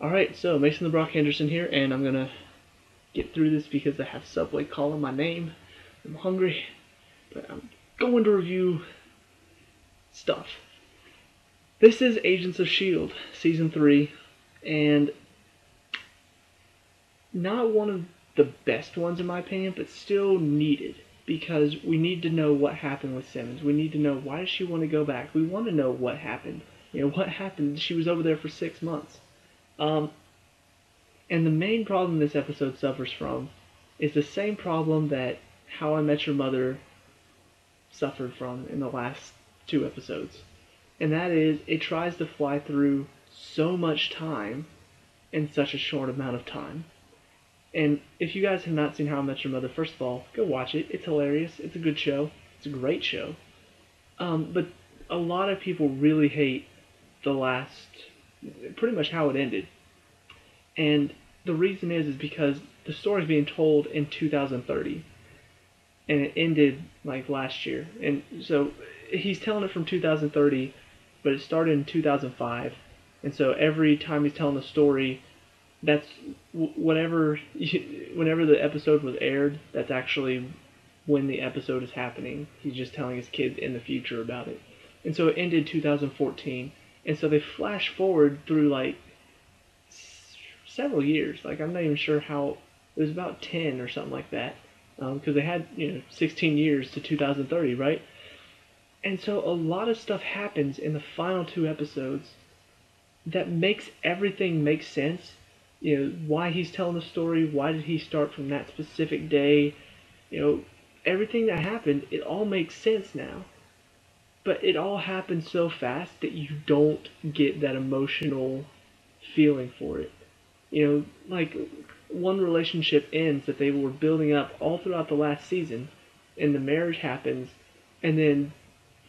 Alright, so Mason the Brock Henderson here, and I'm gonna get through this because I have Subway calling my name. I'm hungry, but I'm going to review stuff. This is Agents of S.H.I.E.L.D. Season 3, and not one of the best ones in my opinion, but still needed, because we need to know what happened with Simmons. We need to know, why does she want to go back? We want to know what happened. What happened? She was over there for 6 months. And the main problem this episode suffers from is the same problem that How I Met Your Mother suffered from in the last 2 episodes. And that is, it tries to fly through so much time in such a short amount of time. And if you guys have not seen How I Met Your Mother, first of all, go watch it. It's hilarious. It's a good show. It's a great show. But a lot of people really hate pretty much how it ended. And the reason is because the story's being told in 2030. And it ended like last year. And so he's telling it from 2030, but it started in 2005. And so every time he's telling the story, that's whenever the episode was aired, that's actually when the episode is happening. He's just telling his kids in the future about it. And so it ended 2014. And so they flash forward through like several years. Like, I'm not even sure how. It was about 10 or something like that, because they had 16 years to 2030, right? And so a lot of stuff happens in the final 2 episodes that makes everything make sense. Why he's telling the story, why did he start from that specific day, everything that happened, it all makes sense now. But it all happened so fast that you don't get that emotional feeling for it. Like, one relationship ends that they were building up all throughout the last season, and the marriage happens, and then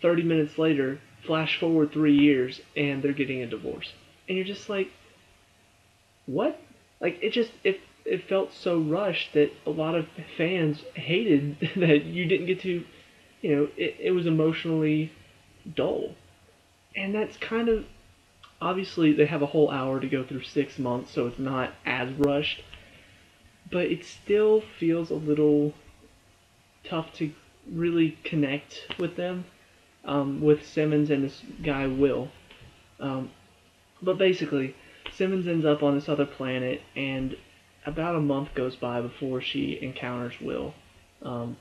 30 minutes later, flash forward 3 years, and they're getting a divorce. And you're just like, what? Like, it felt so rushed that a lot of fans hated that you didn't get to, it was emotionally dull. And that's kind of, obviously they have a whole hour to go through 6 months, so it's not as rushed, but it still feels a little tough to really connect with them, with Simmons and this guy Will. But basically, Simmons ends up on this other planet, and about a month goes by before she encounters Will.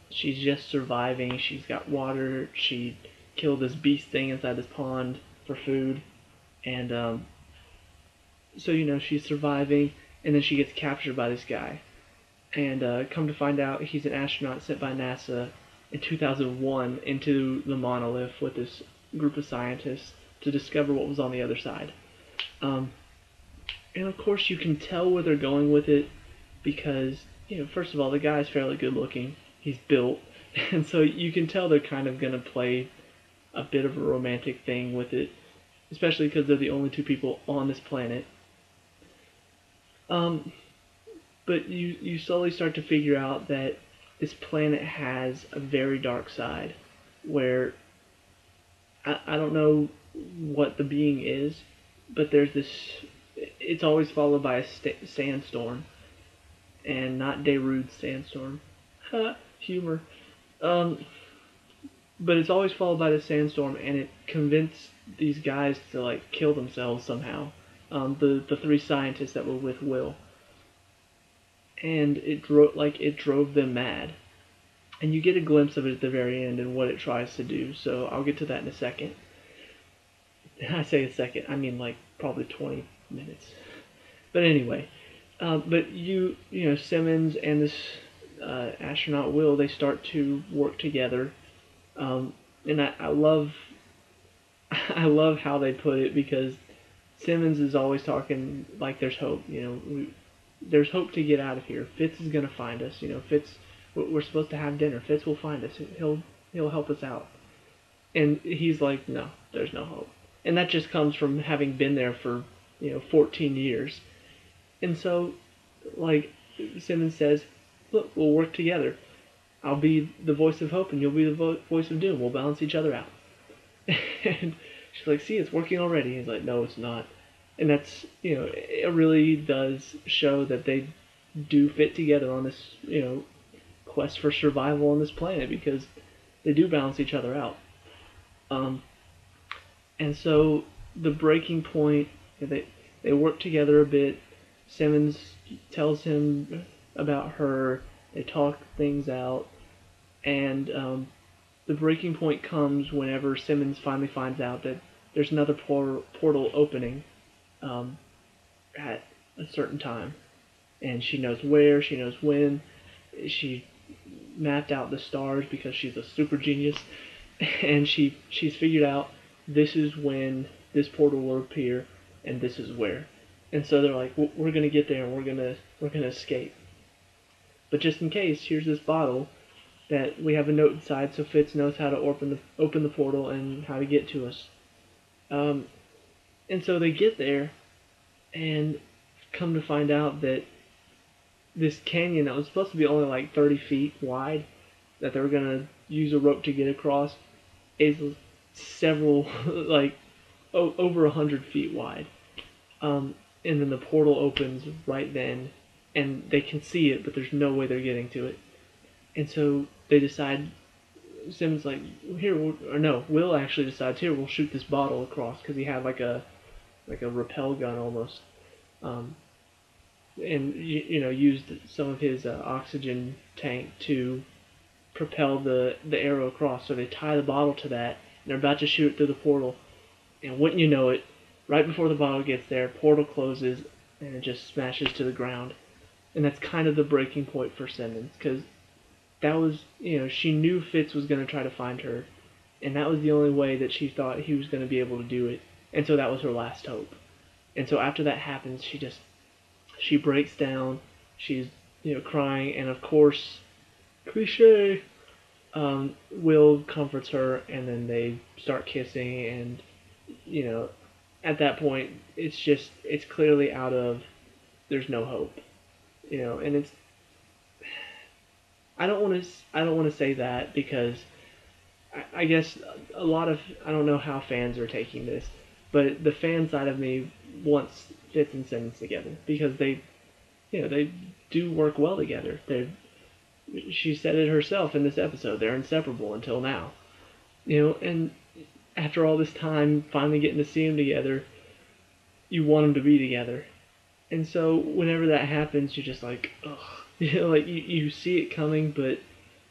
She's just surviving. She's got water. She killed this beast thing inside this pond for food. And so she's surviving, and then she gets captured by this guy. And come to find out, he's an astronaut sent by NASA in 2001 into the monolith with this group of scientists to discover what was on the other side. And of course you can tell where they're going with it because, first of all, the guy's fairly good looking. He's built. And so you can tell they're kind of going to play a bit of a romantic thing with it, especially because they're the only 2 people on this planet. But you slowly start to figure out that this planet has a very dark side, where I don't know what the being is, but there's this. It's always followed by a sandstorm, and not Darude's sandstorm. Humor. But it's always followed by the sandstorm, and it convinced these guys to like kill themselves somehow. The 3 scientists that were with Will, and it drove them mad. And you get a glimpse of it at the very end and what it tries to do. So I'll get to that in a second. I say a second, I mean like probably 20 minutes. But anyway, but Simmons and this astronaut Will, they start to work together. And I love how they put it, because Simmons is always talking like there's hope. There's hope to get out of here. Fitz is gonna find us. Fitz, we're supposed to have dinner. Fitz will find us. He'll help us out. And he's like, no, there's no hope. And that just comes from having been there for 14 years. And so, like, Simmons says, look, we'll work together. I'll be the voice of hope, and you'll be the voice of doom. We'll balance each other out. And she's like, see, it's working already. He's like, no, it's not. And that's, it really does show that they do fit together on this, quest for survival on this planet, because they do balance each other out. Um, and so the breaking point, they work together a bit. Simmons tells him about her. They talk things out, and the breaking point comes whenever Simmons finally finds out that there's another portal opening um, at a certain time, and she knows where, she knows when. She mapped out the stars because she's a super genius, and she's figured out this is when this portal will appear, and this is where. And so they're like, we're gonna get there, and we're gonna escape. But just in case, here's this bottle that we have a note inside, so Fitz knows how to open the portal and how to get to us. Um, and so they get there, and come to find out that this canyon that was supposed to be only like 30 feet wide, that they were gonna use a rope to get across, is several like over 100 feet wide. And then the portal opens right then, and they can see it, but there's no way they're getting to it. And so they decide. Simmons like, here, or no, Will actually decides, here, we'll shoot this bottle across, because he had like a rappel gun almost, and used some of his oxygen tank to propel the arrow across. So they tie the bottle to that, and they're about to shoot it through the portal, and wouldn't you know it, right before the bottle gets there, portal closes, and it just smashes to the ground. And that's kind of the breaking point for Simmons, because that was, she knew Fitz was going to try to find her, and that was the only way that she thought he was going to be able to do it, and so that was her last hope. And so after that happens, she breaks down, she's, crying, and of course, cliche, Will comforts her, and then they start kissing, and, at that point, it's clearly out of, there's no hope, and it's, I don't want to say that, because I guess a lot of, I don't know how fans are taking this, but the fan side of me wants Fitz and Simmons together, because they do work well together. She said it herself in this episode. They're inseparable until now, and after all this time, finally getting to see them together, you want them to be together. And so whenever that happens, you're just like, ugh. Like you see it coming, but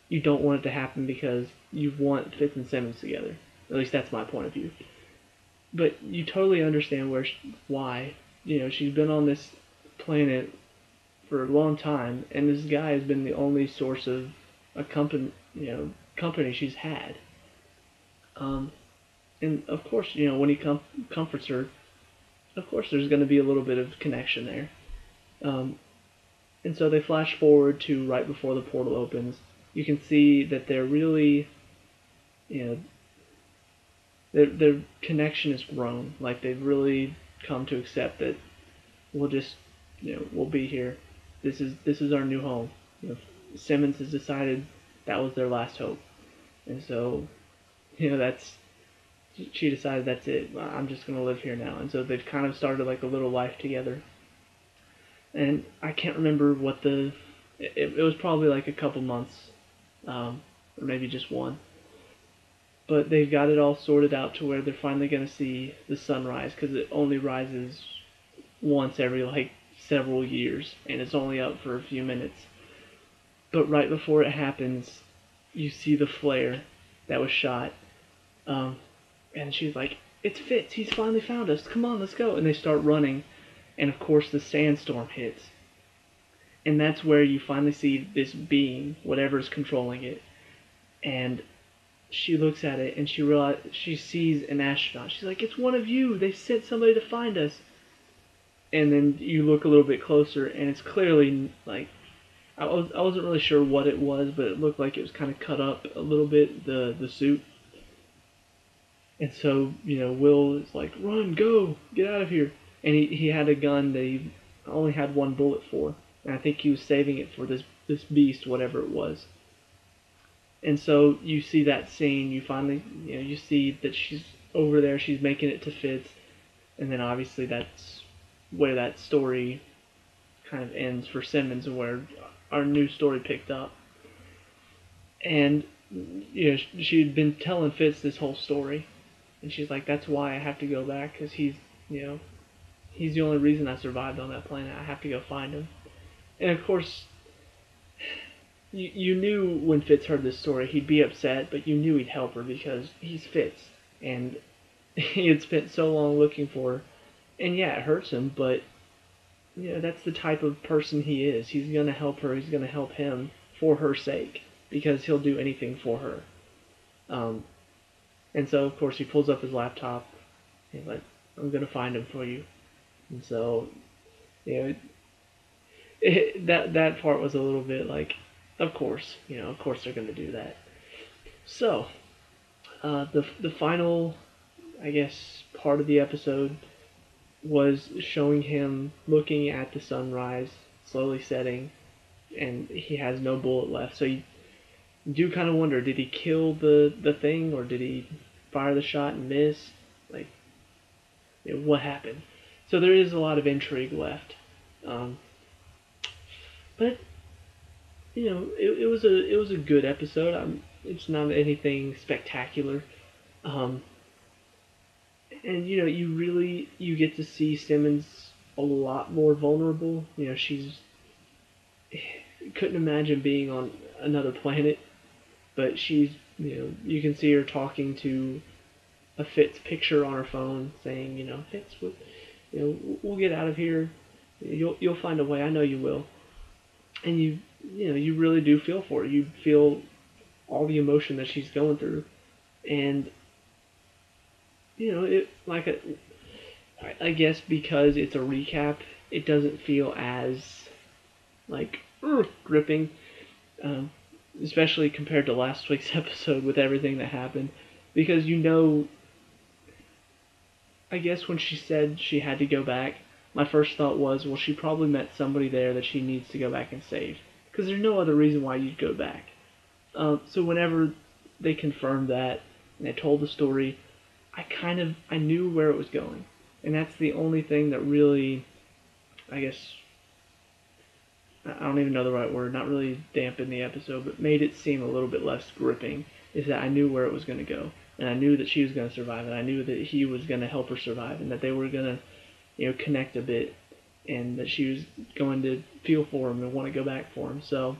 you don't want it to happen, because you want Fitz and Simmons together. At least that's my point of view. But you totally understand why. She's been on this planet for a long time, and this guy has been the only source of a company she's had. And of course, when he comforts her, of course there's going to be a little bit of connection there. And so they flash forward to right before the portal opens. You can see that they're really, their connection has grown. Like, they've really come to accept that we'll just, we'll be here. This is our new home. Simmons has decided that was their last hope, and so, she decided that's it. I'm just gonna live here now, and so they've kind of started like a little life together. And I can't remember what it was probably like a couple months, or maybe just one. But they've got it all sorted out to where they're finally going to see the sunrise, because it only rises once every like several years, and it's only up for a few minutes. But right before it happens, you see the flare that was shot, and she's like, "It's Fitz, he's finally found us, come on, let's go." And they start running, and of course the sandstorm hits. And that's where you finally see this being, whatever's controlling it. And she looks at it, and she sees an astronaut. She's like, "It's one of you, they sent somebody to find us." And then you look a little bit closer, and it's clearly like, I wasn't really sure what it was, but it looked like it was kind of cut up a little bit, the suit. And so, Will is like, "Run, go, get out of here." And he had a gun that he only had one bullet for, and I think he was saving it for this beast, whatever it was. And so you see that scene. You finally, you see that she's over there. She's making it to Fitz, And then obviously that's where that story kind of ends for Simmons and where our new story picked up. And she had been telling Fitz this whole story, and she's like, "That's why I have to go back, because he's the only reason I survived on that planet. I have to go find him." And of course, you knew when Fitz heard this story, he'd be upset, but you knew he'd help her because he's Fitz, and he had spent so long looking for her. And yeah, it hurts him, but that's the type of person he is. He's gonna help her. He's gonna help him for her sake because he'll do anything for her. Um, and so of course he pulls up his laptop. He's like, "I'm gonna find him for you." And so, that part was a little bit like, of course they're gonna do that. So, the final, I guess, part of the episode was showing him looking at the sunrise slowly setting, and he has no bullet left. So you do kind of wonder, did he kill the thing, or did he fire the shot and miss? Like, what happened? So there is a lot of intrigue left. But it was a good episode. It's not anything spectacular. And you get to see Simmons a lot more vulnerable. She's couldn't imagine being on another planet, but she's you can see her talking to a Fitz picture on her phone, saying, "Fitz, we'll get out of here. You'll find a way. I know you will." And you really do feel for her. You feel all the emotion that she's going through, and I guess because it's a recap, it doesn't feel as like gripping, especially compared to last week's episode with everything that happened, because I guess when she said she had to go back, my first thought was, well, she probably met somebody there that she needs to go back and save, because there's no other reason why you'd go back. So whenever they confirmed that and they told the story, I knew where it was going, and that's the only thing that really, I guess, I don't even know the right word, not really dampened the episode, but made it seem a little bit less gripping, is that I knew where it was going to go, and I knew that she was going to survive, and I knew that he was going to help her survive, and that they were going to, connect a bit, and that she was going to feel for him and want to go back for him. So,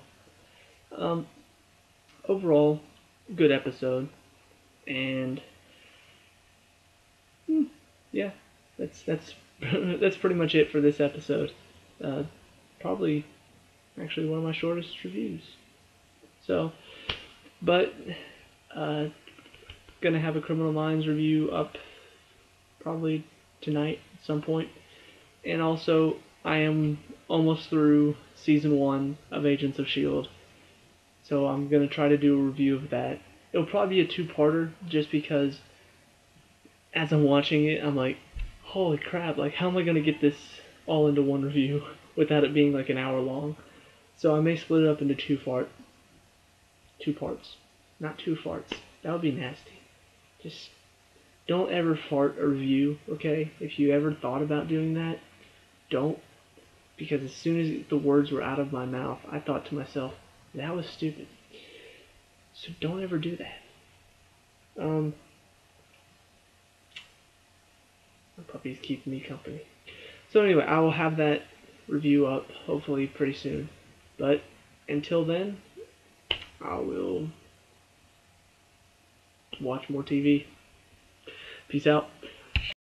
overall, good episode, and yeah, that's that's pretty much it for this episode. Probably actually one of my shortest reviews. So, but gonna have a Criminal Minds review up probably tonight at some point, and also I am almost through season 1 of Agents of S.H.I.E.L.D. So I'm gonna try to do a review of that. It'll probably be a two-parter, just because as I'm watching it, I'm like, holy crap, like, how am I going to get this all into one review without it being like an hour long? So I may split it up into two parts. Not two farts. That would be nasty. Just don't ever fart a review, okay? If you ever thought about doing that, don't. Because as soon as the words were out of my mouth, I thought to myself, that was stupid. So don't ever do that. The puppy's keeping me company. So anyway, I will have that review up hopefully pretty soon. But until then, I will watch more TV. Peace out.